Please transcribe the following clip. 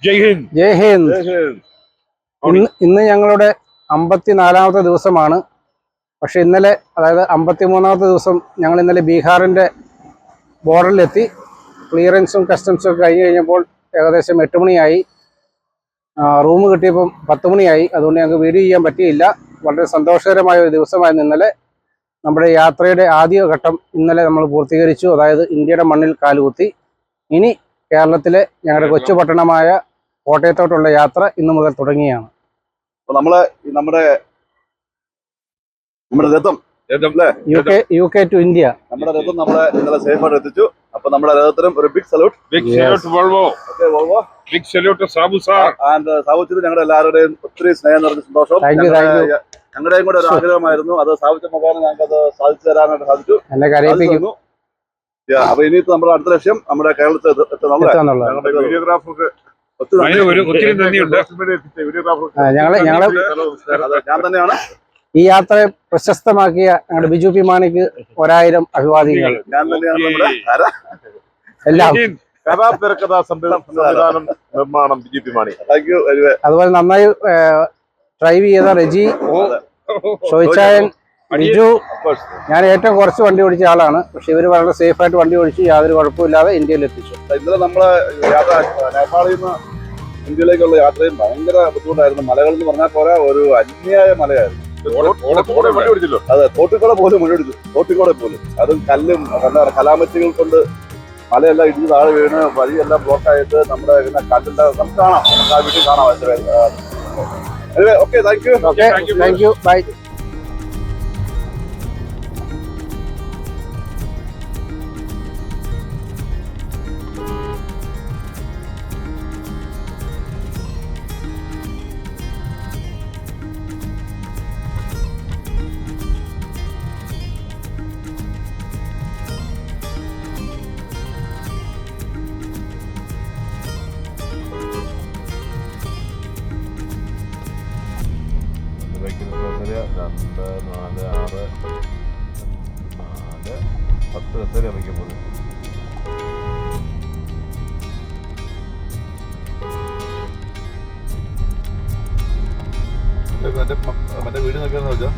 ജയ് ഹിന്ദ്. ജയ് ഹിന്ദ്. ഇന്ന് ഞങ്ങളുടെ 54ാമത്തെ ദിവസമാണ്. പക്ഷെ ഇന്നലെ, അതായത് 53ാമത്തെ ദിവസം, ഞങ്ങൾ ഇന്നലെ ബീഹാറിൻ്റെ ബോർഡറിലെത്തി. ക്ലിയറൻസും കസ്റ്റംസും ഒക്കെ കഴിഞ്ഞ് കഴിഞ്ഞപ്പോൾ ഏകദേശം 8 മണിയായി. റൂം കിട്ടിയപ്പം 10 മണിയായി. അതുകൊണ്ട് ഞങ്ങൾക്ക് വീഡിയോ ചെയ്യാൻ പറ്റിയില്ല. വളരെ സന്തോഷകരമായ ഒരു ദിവസമായിരുന്നു ഇന്നലെ. നമ്മുടെ യാത്രയുടെ ആദ്യ ഘട്ടം ഇന്നലെ നമ്മൾ പൂർത്തീകരിച്ചു. അതായത് ഇന്ത്യയുടെ മണ്ണിൽ കാലുകുത്തി. ഇനി കേരളത്തിലെ ഞങ്ങളുടെ കൊച്ചു പട്ടണമായ കോട്ടയത്തോട്ടുള്ള യാത്ര ഇന്നു മുതൽ തുടങ്ങിയാണ്. അപ്പോൾ നമ്മുടെ രഥം UK ടു ഇന്ത്യ, നമ്മുടെ രഥം നമ്മളെ ഇന്നലെ സേഫായിട്ട് എത്തിച്ചു. അപ്പൊ നമ്മുടെ രഥത്തിനും ഒരു big salute. Volvo. Big salute Sabu sir. And സാബുച്ചിന് ഞങ്ങളുടെ എല്ലാവരുടെയും ഒത്തിരി സ്നേഹം നിറഞ്ഞ സന്തോഷം. ഞങ്ങളുടെയും കൂടെ ഒരു ആഗ്രഹമായിരുന്നു. അത് സാബുച്ച മുഖേന ഞങ്ങൾക്ക് അത് സാധിച്ചു തരാനായിട്ട് സാധിച്ചു. അപ്പൊ ഇനി നമ്മുടെ അടുത്ത ലക്ഷ്യം നമ്മുടെ കേരളത്തിൽ വീഡിയോഗ്രാഫർക്ക് ഒത്തിരി നന്ദിയുണ്ട്. ഞാൻ തന്നെയാണ് ഈ യാത്രയെ പ്രശസ്തമാക്കിയ ഞങ്ങളുടെ ബിജു പി മാണിക്ക് 1000 അഭിവാദ്യങ്ങൾ. ഞാൻ തന്നെയാണ് നമ്മുടെ എല്ലാം. നിർമ്മാണം Biju P Mani. Thank you. അതുപോലെ നന്നായി ഡ്രൈവ് ചെയ്ത റെജി, ഷോയിച്ചായൻ, ബിജു. ഞാൻ ഏറ്റവും കുറച്ച് വണ്ടി ഓടിച്ച ആളാണ്. പക്ഷെ ഇവർ വളരെ സേഫായിട്ട് വണ്ടി ഓടിച്ച് യാതൊരു കുഴപ്പമില്ലാതെ ഇന്ത്യയിൽ എത്തിച്ചു. ഇന്നലെ നമ്മളെ യാത്ര നേപ്പാളിൽ നിന്ന് ഇന്ത്യയിലേക്കുള്ള യാത്രയും ഭയങ്കര ബുദ്ധിമുട്ടായിരുന്നു. മലകൾ എന്ന് പറഞ്ഞാൽ പോരാ, ഒരു അന്യായ മലയായിരുന്നു. അതെ, തോട്ടിക്കോടെ പോലും മണ്ണിടിച്ചു. തോട്ടിക്കോടെ പോലും, അതും കല്ലും കലാമറ്റുകൾ കൊണ്ട് മലയെല്ലാം ഇടിഞ്ഞ് താഴെ വീണ് വഴിയെല്ലാം ബ്ലോക്കായിട്ട് നമ്മുടെ കാറ്റിന്റെ നമുക്ക് കാണാം. നമുക്ക് ആ വീട്ടിൽ കാണാം. Okay, thank you. ബൈ. മറ്റേ വീട് നോക്കിയാന്ന് വെച്ചാൽ